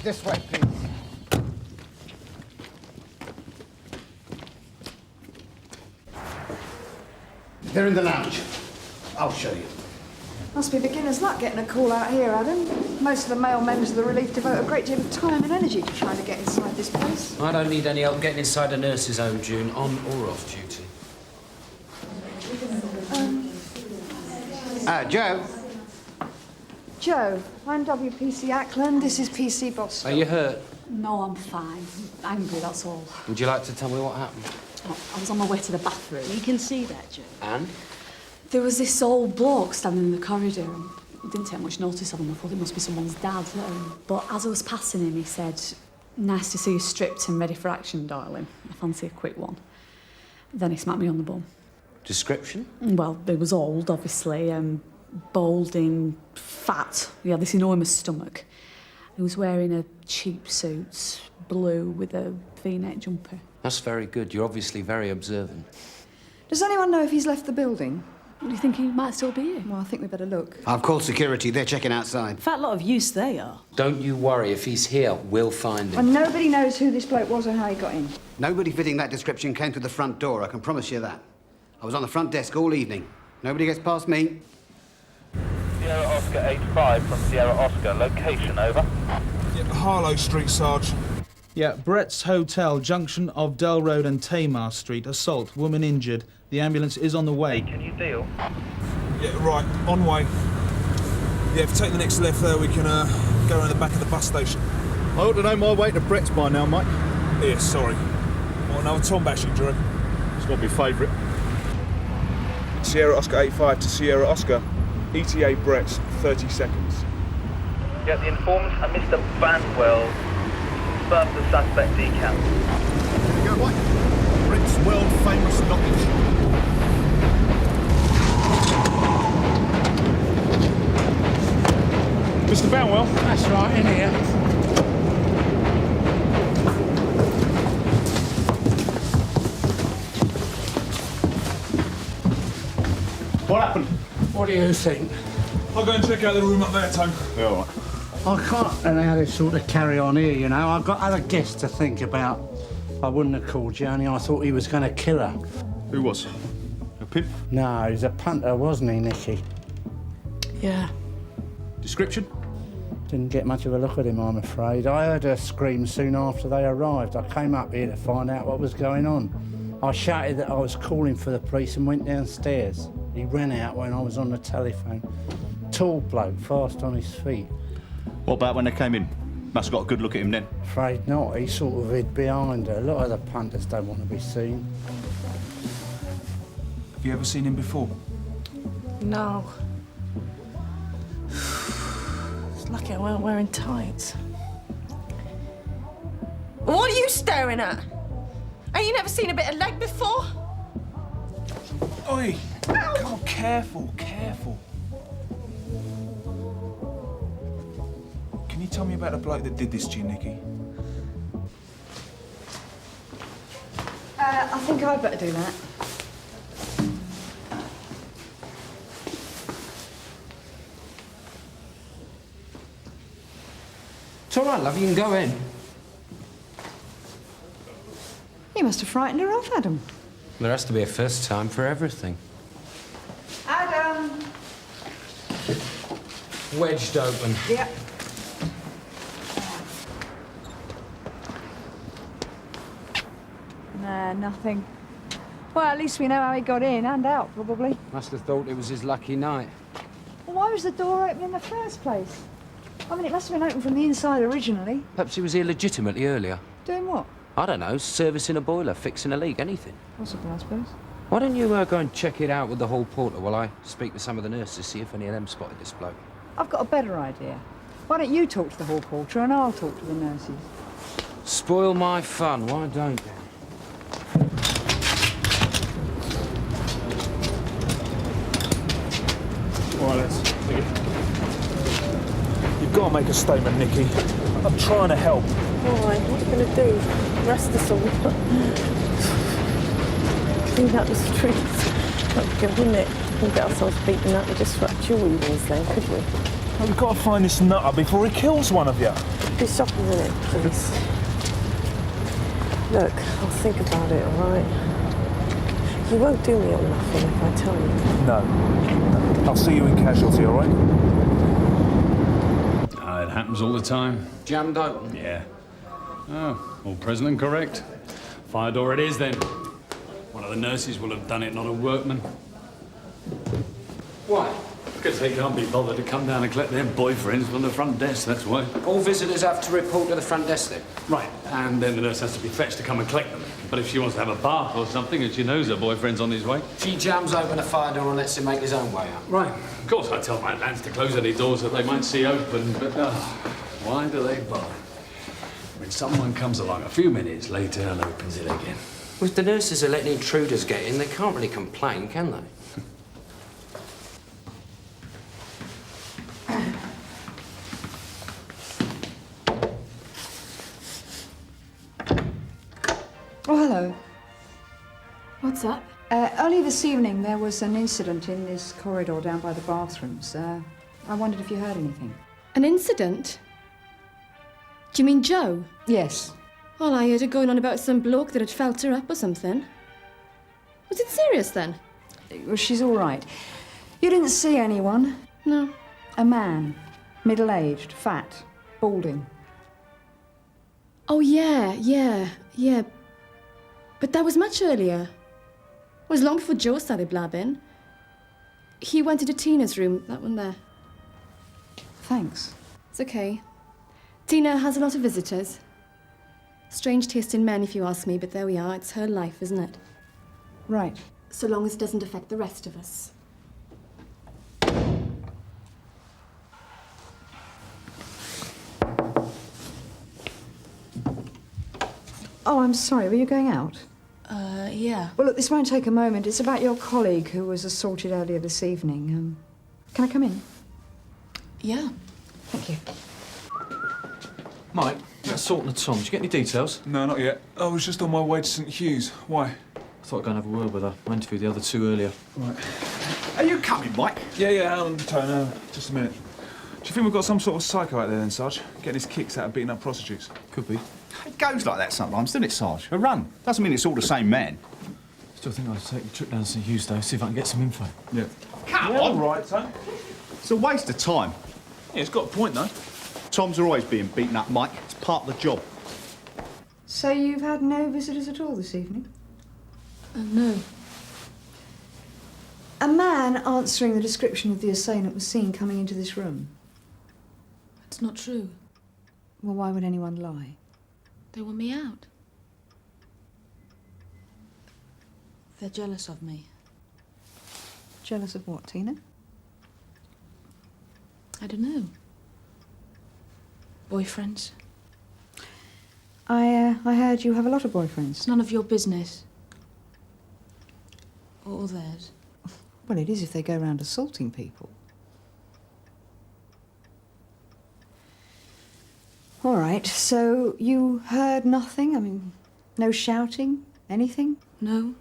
This way, please. They're in the lounge. I'll show you. Must be beginner's luck getting a call out here, Adam. Most of the male members of the relief devote a great deal of time and energy to trying to get inside this place. I don't need any help getting inside a nurse's home, June, on or off duty. Joe. Joe, I'm W.P.C. Ackland. This is P.C. Bostock. Are you hurt? No, I'm fine. Angry, that's all. Would you like to tell me what happened? Oh, I was on my way to the bathroom. You can see that, Joe. And? There was this old bloke standing in the corridor. I didn't take much notice of him. I thought it must be someone's dad. But as I was passing him, he said, "Nice to see you stripped and ready for action, darling. I fancy a quick one." Then he smacked me on the bum. Description? Well, he was old, obviously, balding, fat. He had this enormous stomach. He was wearing a cheap suit, blue, with a V-neck jumper. That's very good. You're obviously very observant. Does anyone know if he's left the building? Do you think he might still be here? Well, I think we better look. I've called security. They're checking outside. Fat lot of use they are. Don't you worry. If he's here, we'll find him. And nobody knows who this bloke was or how he got in. Nobody fitting that description came through the front door, I can promise you that. I was on the front desk all evening. Nobody gets past me. Sierra Oscar 85 from Sierra Oscar. Location, over. Yeah, Harlow Street, Sarge. Yeah, Brett's Hotel, junction of Dell Road and Tamar Street. Assault, woman injured. The ambulance is on the way. Hey, can you deal? Yeah, right, on way. Yeah, if you take the next left there, we can go around the back of the bus station. I ought to know my way to Brett's by now, mate. Yeah, sorry. What, another Tom bashing, Drew? It's got to be favourite. Sierra Oscar 85 to Sierra Oscar. ETA Brett's, 30 seconds. Yeah, the informant and Mr. Banwell confirmed the suspect decal. Here we go, boy. Brett's world-famous knowledge. Mr. Banwell? That's right, in here. What happened? What do you think? I'll go and check out the room up there, Tom. Yeah, all right. I can't allow this sort of carry on here, you know. I've got other guests to think about. I wouldn't have called you, only I thought he was going to kill her. Who was? A pimp? No, he was a punter, wasn't he, Nicky? Yeah. Description? Didn't get much of a look at him, I'm afraid. I heard her scream soon after they arrived. I came up here to find out what was going on. I shouted that I was calling for the police and went downstairs. He ran out when I was on the telephone. Tall bloke, fast on his feet. What about when they came in? Must have got a good look at him then. Afraid not. He sort of hid behind her. A lot of the punters don't want to be seen. Have you ever seen him before? No. It's lucky I weren't wearing tights. What are you staring at? Ain't you never seen a bit of leg before? Oi! Come on, careful, careful. Can you tell me about the bloke that did this to you, Nicky? I think I'd better do that. It's all right, love. You can go in. You must have frightened her off, Adam. There has to be a first time for everything. Adam! Wedged open. Yep. Nah, nothing. Well, at least we know how he got in and out, probably. Must have thought it was his lucky night. Well, why was the door open in the first place? I mean, it must have been open from the inside originally. Perhaps he was here legitimately earlier. Doing what? I don't know, servicing a boiler, fixing a leak, anything. Possible, I suppose. Why don't you go and check it out with the hall porter while I speak to some of the nurses, see if any of them spotted this bloke? I've got a better idea. Why don't you talk to the hall porter and I'll talk to the nurses? Spoil my fun, why don't you? All right, let's take it. You've got to make a statement, Nicky. I'm trying to help. All right, what are you going to do? Arrest us all? Clean up the streets. That'd be good, wouldn't it? We'll get ourselves beaten up and just fracture weavings then, could we? Well, we've got to find this nutter before he kills one of you. Be softer than it, please. Look, I'll think about it, all right? You won't do me or nothing if I tell you. No. I'll see you in casualty, all right? It happens all the time. Jammed open? Yeah. Oh, all present and correct. Fire door it is, then. One of the nurses will have done it, not a workman. Why? Because they can't be bothered to come down and collect their boyfriends from the front desk, that's why. All visitors have to report to the front desk then? Right, and then the nurse has to be fetched to come and collect them. But if she wants to have a bath or something and she knows her boyfriend's on his way... She jams open the fire door and lets him make his own way out. Right. Of course, I tell my lads to close any doors that they might see open, but why do they bother? When someone comes along a few minutes later and opens it again. Well, if the nurses are letting intruders get in, they can't really complain, can they? Oh, hello. What's up? Early this evening, there was an incident in this corridor down by the bathrooms. I wondered if you heard anything. An incident? Do you mean Joe? Yes. Well, I heard her going on about some bloke that had felt her up or something. Was it serious then? Well, she's all right. You didn't see anyone? No. A man. Middle-aged, fat, balding. Oh, yeah. But that was much earlier. It was long before Joe started blabbing. He went into Tina's room, that one there. Thanks. It's okay. Tina has a lot of visitors. Strange taste in men, if you ask me, but there we are. It's her life, isn't it? Right. So long as it doesn't affect the rest of us. Oh, I'm sorry. Were you going out? Yeah. Well, look, this won't take a moment. It's about your colleague who was assaulted earlier this evening. Can I come in? Yeah. Thank you. Mike, that assault on Tom, did you get any details? No, not yet. I was just on my way to St Hughes. Why? I thought I'd go and have a word with her. I interviewed the other two earlier. Right. Are you coming, Mike? Yeah, Helen, Tono. Just a minute. Do you think we've got some sort of psycho out there then, Sarge? Getting his kicks out of beating up prostitutes? Could be. It goes like that sometimes, doesn't it, Sarge? A run. Doesn't mean it's all the same man. Still think I'll take the trip down to St Hughes, though, see if I can get some info. Yeah. Come on! on! All right, Tom. It's a waste of time. Yeah, it's got a point, though. Tom's always being beaten up, Mike. It's part of the job. So you've had no visitors at all this evening? No. A man answering the description of the assailant was seen coming into this room. It's not true. Well, why would anyone lie? They want me out. They're jealous of me. Jealous of what, Tina? I don't know. Boyfriends. I heard you have a lot of boyfriends. It's none of your business. Or theirs. Well, it is if they go around assaulting people. All right, so you heard nothing? I mean, no shouting? Anything? No.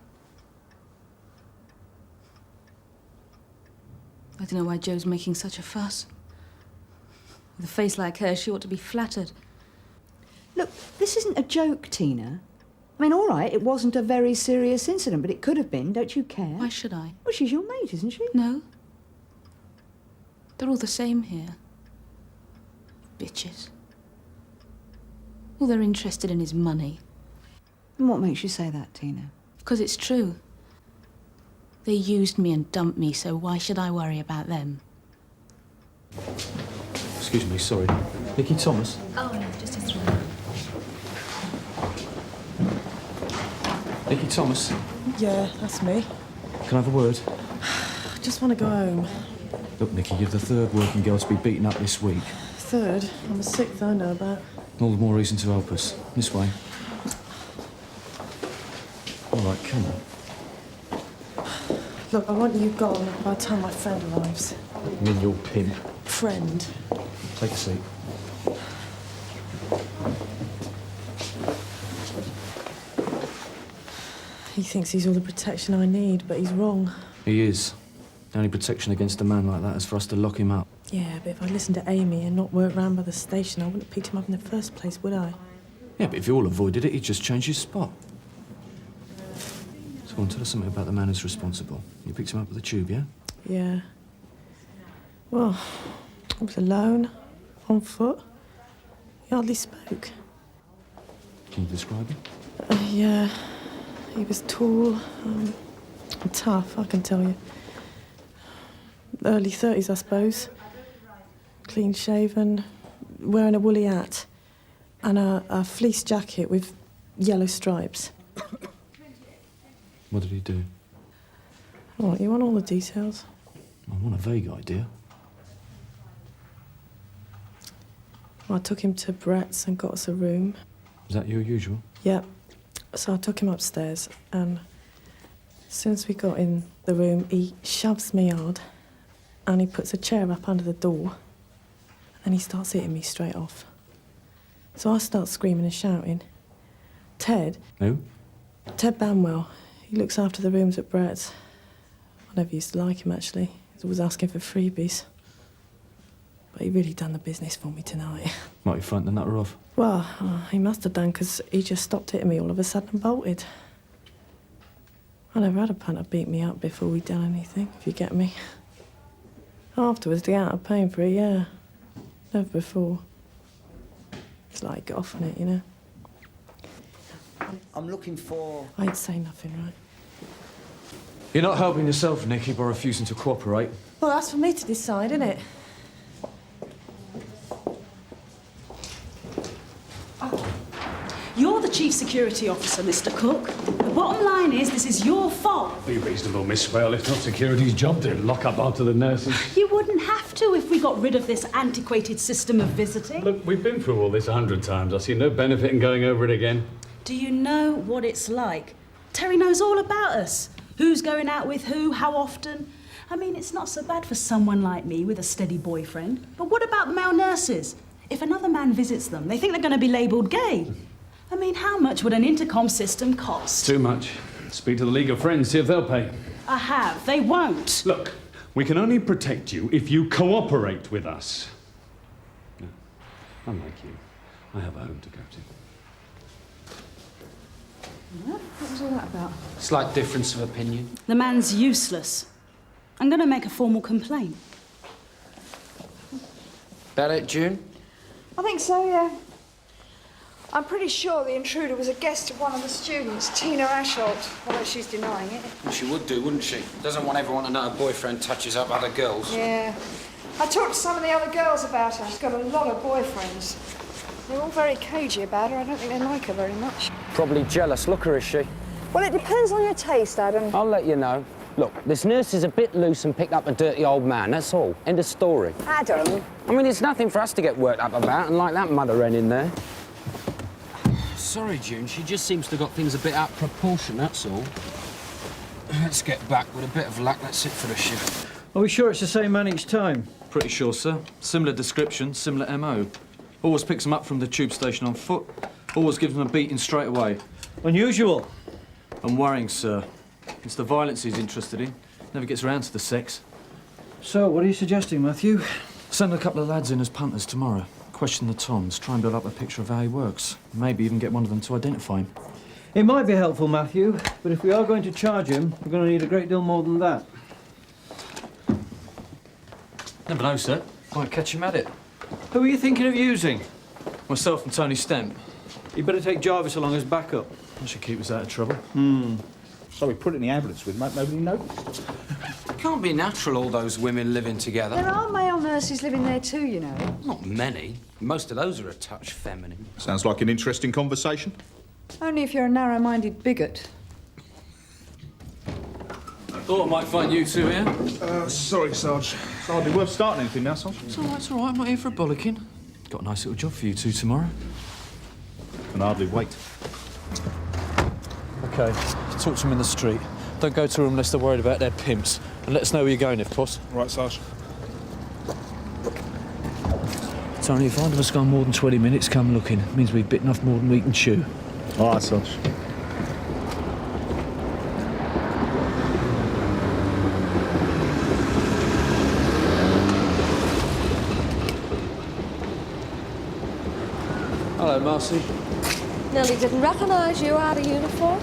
I don't know why Joe's making such a fuss. With a face like hers, she ought to be flattered. Look, this isn't a joke, Tina. I mean, all right, it wasn't a very serious incident, but it could have been. Don't you care? Why should I? Well, she's your mate, isn't she? No. They're all the same here. Bitches. All they're interested in is money. And what makes you say that, Tina? Because it's true. They used me and dumped me, so why should I worry about them? Excuse me, sorry. Nicky Thomas? Oh, no, just a throw. Nicky Thomas? Yeah, that's me. Can I have a word? I just want to go home. Look, Nicky, you're the third working girl to be beaten up this week. Third? I'm a sixth, I know about. All the more reason to help us. This way. All right, come on. Look, I want you gone by the time my friend arrives. You mean your pimp? Friend. Take a seat. He thinks he's all the protection I need, but he's wrong. He is. The only protection against a man like that is for us to lock him up. Yeah, but if I'd listened to Amy and not worked round by the station, I wouldn't have picked him up in the first place, would I? Yeah, but if you all avoided it, he'd just change his spot. So go on, tell us something about the man who's responsible. You picked him up at the tube, yeah? Yeah. Well, I was alone, on foot. He hardly spoke. Can you describe him? Yeah, he was tall, and tough, I can tell you. Early 30s, I suppose. Clean-shaven, wearing a woolly hat and a fleece jacket with yellow stripes. What did he do? What, you want all the details? I want a vague idea. Well, I took him to Brett's and got us a room. Is that your usual? Yep. So I took him upstairs, and as soon as we got in the room, he shoves me hard, and he puts a chair up under the door, and he starts hitting me straight off. So I start screaming and shouting. Ted. Who? Ted Banwell. He looks after the rooms at Brett's. I never used to like him, actually. He's always asking for freebies. But he really done the business for me tonight. Might be front the nutter off. Well, he must have done, because he just stopped hitting me all of a sudden and bolted. I never had a punter beat me up before we'd done anything, if you get me. Afterwards, to get out of paying for it, yeah. Never before. It's like got off on it, you know. I'm looking for... I'd say nothing, right? You're not helping yourself, Nicky, by refusing to cooperate. Well, that's for me to decide, isn't it? You're the chief security officer, Mr. Cook. The bottom line is, this is your fault. Be reasonable, Miss Whale. It's not security's job to lock up after the nurses. You wouldn't have to if we got rid of this antiquated system of visiting. Look, we've been through all this 100 times. I see no benefit in going over it again. Do you know what it's like? Terry knows all about us. Who's going out with who, how often. I mean, it's not so bad for someone like me with a steady boyfriend. But what about the male nurses? If another man visits them, they think they're going to be labelled gay. I mean, how much would an intercom system cost? Too much. Speak to the League of Friends, see if they'll pay. I have. They won't. Look, we can only protect you if you cooperate with us. No, unlike you, I have a home to go to. What was all that about? Slight difference of opinion. The man's useless. I'm going to make a formal complaint. That it, June? I think so, yeah. I'm pretty sure the intruder was a guest of one of the students, Tina Asholt, although she's denying it. Well, she would do, wouldn't she? Doesn't want everyone to know her boyfriend touches up other girls. Yeah. I talked to some of the other girls about her. She's got a lot of boyfriends. They're all very cagey about her. I don't think they like her very much. Probably jealous. Look her, is she? Well, it depends on your taste, Adam. I'll let you know. Look, this nurse is a bit loose and picked up a dirty old man, that's all. End of story. Adam? I mean, it's nothing for us to get worked up about and like that mother hen in there. Sorry, June. She just seems to have got things a bit out of proportion, that's all. Let's get back. With a bit of luck, that's it for the shift. Are we sure it's the same man each time? Pretty sure, sir. Similar description, similar MO. Always picks them up from the tube station on foot. Always gives them a beating straight away. Unusual. And worrying, sir. It's the violence he's interested in. Never gets around to the sex. So, what are you suggesting, Matthew? Send a couple of lads in as punters tomorrow. Question the Toms, try and build up a picture of how he works. Maybe even get one of them to identify him. It might be helpful, Matthew, but if we are going to charge him, we're going to need a great deal more than that. Never know, sir. Might catch him at it. Who are you thinking of using? Myself and Tony Stemp. You better take Jarvis along as backup. That should keep us out of trouble. So we put it in the ambulance with him, mate. Nobody noticed. It can't be natural, all those women living together. There are male nurses living there too, you know. Not many. Most of those are a touch feminine. Sounds like an interesting conversation. Only if you're a narrow-minded bigot. Thought I might find you two here. Sorry, Sarge. It's hardly worth starting anything now, Sarge. It's all right. I'm not here for a bollocking. Got a nice little job for you two tomorrow. Can hardly wait. OK, talk to them in the street. Don't go to them unless they're worried about their pimps. And let us know where you're going, if poss. Right, Sarge. Tony, if either of us gone more than 20 minutes, come looking. It means we've bitten off more than we can chew. All right, Sarge. Hello, Marcy. Nearly didn't recognise you out of uniform.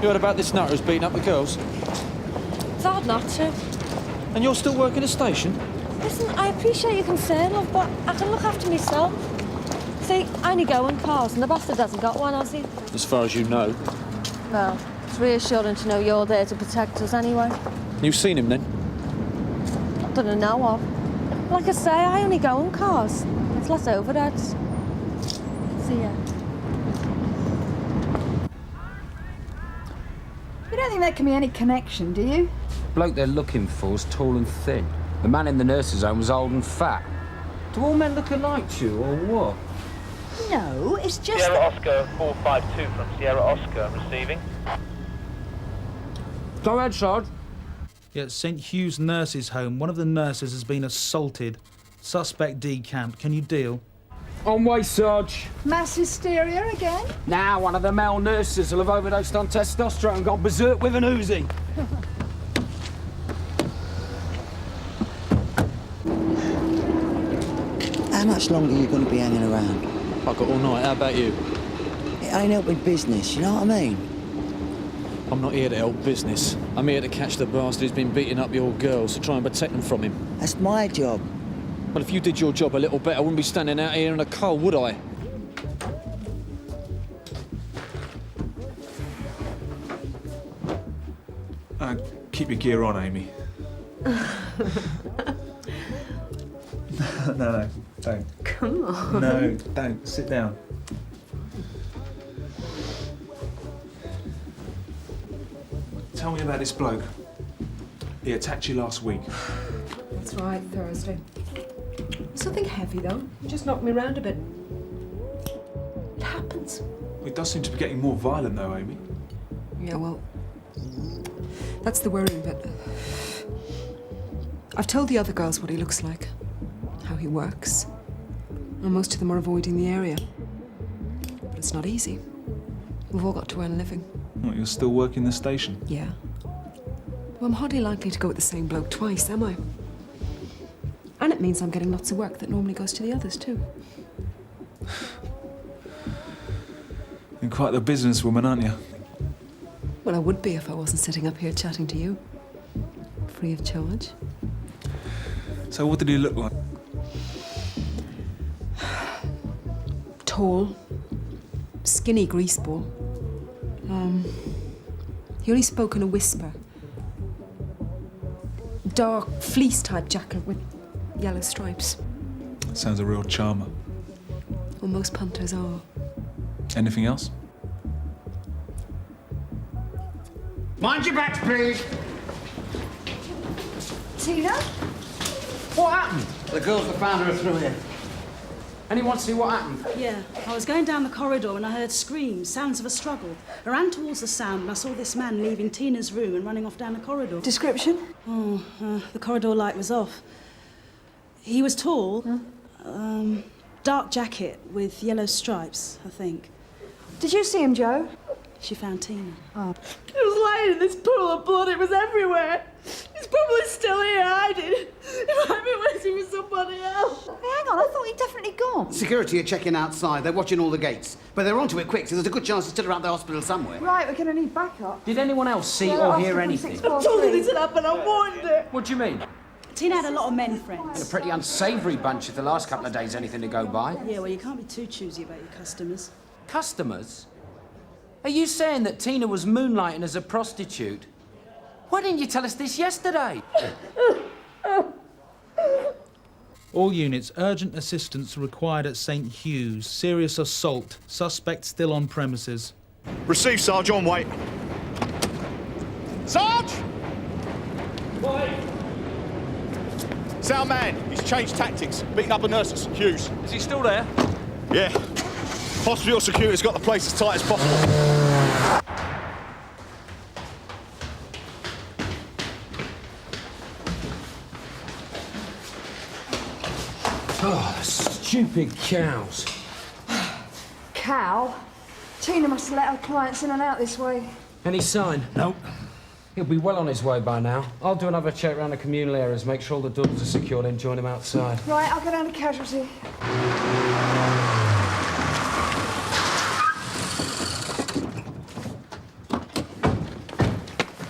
You heard about this nutter who's beating up the girls? It's hard not to. And you're still working the station? Listen, I appreciate your concern, love, but I can look after myself. See, I only go in cars, and the bastard hasn't got one, has he? As far as you know. Well, it's reassuring to know you're there to protect us anyway. You've seen him, then? Nothing to know of. Like I say, I only go in cars. It's less overheads. See ya. You don't think there can be any connection, do you? Bloke they're looking for is tall and thin. The man in the nurse's home was old and fat. Do all men look alike to you, or what? No, it's just... Sierra Oscar 452 from Sierra Oscar, receiving. Go ahead, Sarge. At St. Hugh's Nurses' Home, one of the nurses has been assaulted. Suspect decamped. Can you deal? On way, Sarge. Mass hysteria again? Now, one of the male nurses will have overdosed on testosterone and gone berserk with an Uzi. How much longer are you going to be hanging around? I've got all night. How about you? It ain't helping business, you know what I mean? I'm not here to help business. I'm here to catch the bastard who's been beating up your girls to try and protect them from him. That's my job. Well, if you did your job a little better, I wouldn't be standing out here in the cold, would I? Keep your gear on, Amy. No, don't. Come on. No, don't. Sit down. Tell me about this bloke. He attacked you last week. That's right, Thursday. Something heavy, though. He just knocked me round a bit. It happens. It does seem to be getting more violent, though, Amy. Yeah, well, that's the worrying bit. I've told the other girls what he looks like, how he works, and most of them are avoiding the area. But it's not easy. We've all got to earn a living. What, you're still working the station? Yeah. Well, I'm hardly likely to go with the same bloke twice, am I? And it means I'm getting lots of work that normally goes to the others, too. You're quite the businesswoman, aren't you? Well, I would be if I wasn't sitting up here chatting to you. Free of charge. So what did he look like? Tall. Skinny greaseball. He only spoke in a whisper. Dark fleece-type jacket with yellow stripes. Sounds a real charmer. Well, most punters are. Anything else? Mind your backs, please. Tina? What happened? The girls that found her are through here. Anyone see what happened? Yeah, I was going down the corridor and I heard screams, sounds of a struggle. I ran towards the sound and I saw this man leaving Tina's room and running off down the corridor. Description? Oh, the corridor light was off. He was tall, dark jacket with yellow stripes, I think. Did you see him, Joe? She found Tina. Oh. He was lying in this pool of blood. It was everywhere. He's probably still here hiding. He might be waiting for somebody else. Hey, hang on, I thought he'd definitely gone. Security are checking outside. They're watching all the gates. But they're onto it quick, so there's a good chance he's still around the hospital somewhere. Right, we're going to need backup. Did anyone else see Yeah, or I'll hear stick with anything? 643. I told her this had happened. I warned her. What do you mean? Tina had a lot of men friends. And a pretty unsavoury bunch if the last couple of days anything to go by. Yeah, well, you can't be too choosy about your customers. Customers? Are you saying that Tina was moonlighting as a prostitute? Why didn't you tell us this yesterday? All units, urgent assistance required at St. Hugh's. Serious assault. Suspect still on premises. Receive, Sarge, on way. Sarge! Wait! Sound man, he's changed tactics, beating up a nurse at St. Hugh's. Is he still there? Yeah. Hospital security's got the place as tight as possible. Oh, stupid cows. Cow? Tina must have let her clients in and out this way. Any sign? Nope. He'll be well on his way by now. I'll do another check around the communal areas, make sure all the doors are secure, then join him outside. Right, I'll go down to casualty.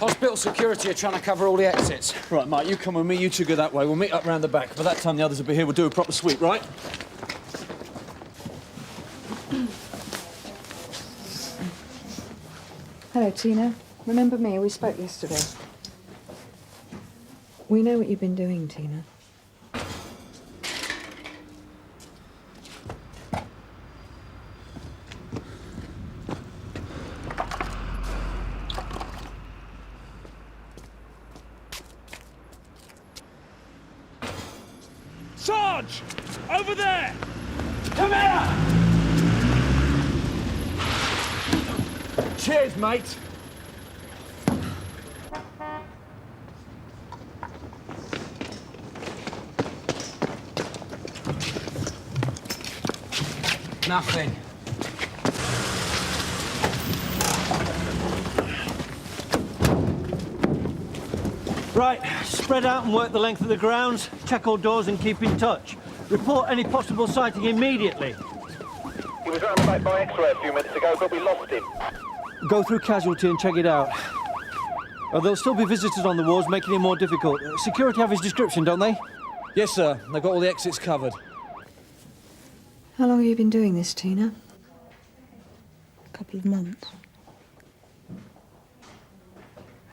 Hospital security are trying to cover all the exits. Right, mate, you come with me, you two go that way. We'll meet up round the back. By that time, the others will be here. We'll do a proper sweep, right? Hello, Tina. Remember me? We spoke yesterday. We know what you've been doing, Tina. Sarge! Over there! Come here! Cheers, mate. Nothing. Right, spread out and work the length of the grounds. Check all doors and keep in touch. Report any possible sighting immediately. He was round the back by X-ray a few minutes ago, but we lost him. Go through casualty and check it out. There'll still be visitors on the wards, making it more difficult. Security have his description, don't they? Yes, sir. They've got all the exits covered. How long have you been doing this, Tina? A couple of months.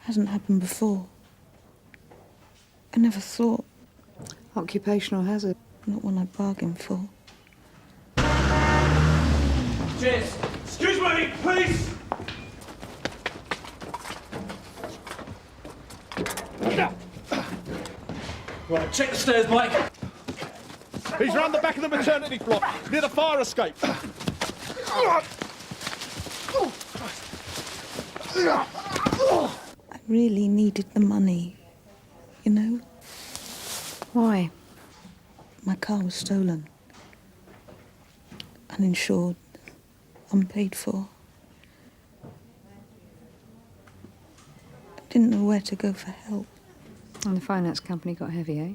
Hasn't happened before. I never thought. Occupational hazard. Not one I bargained for. Cheers. Excuse me, please. Right, check the stairs, Mike. He's round the back of the maternity block, near the fire escape. I really needed the money, you know? Why? My car was stolen. Uninsured, unpaid for. I didn't know where to go for help. And the finance company got heavy, eh?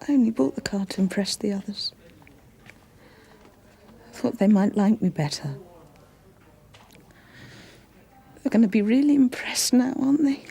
I only bought the car to impress the others. I thought they might like me better. They're going to be really impressed now, aren't they?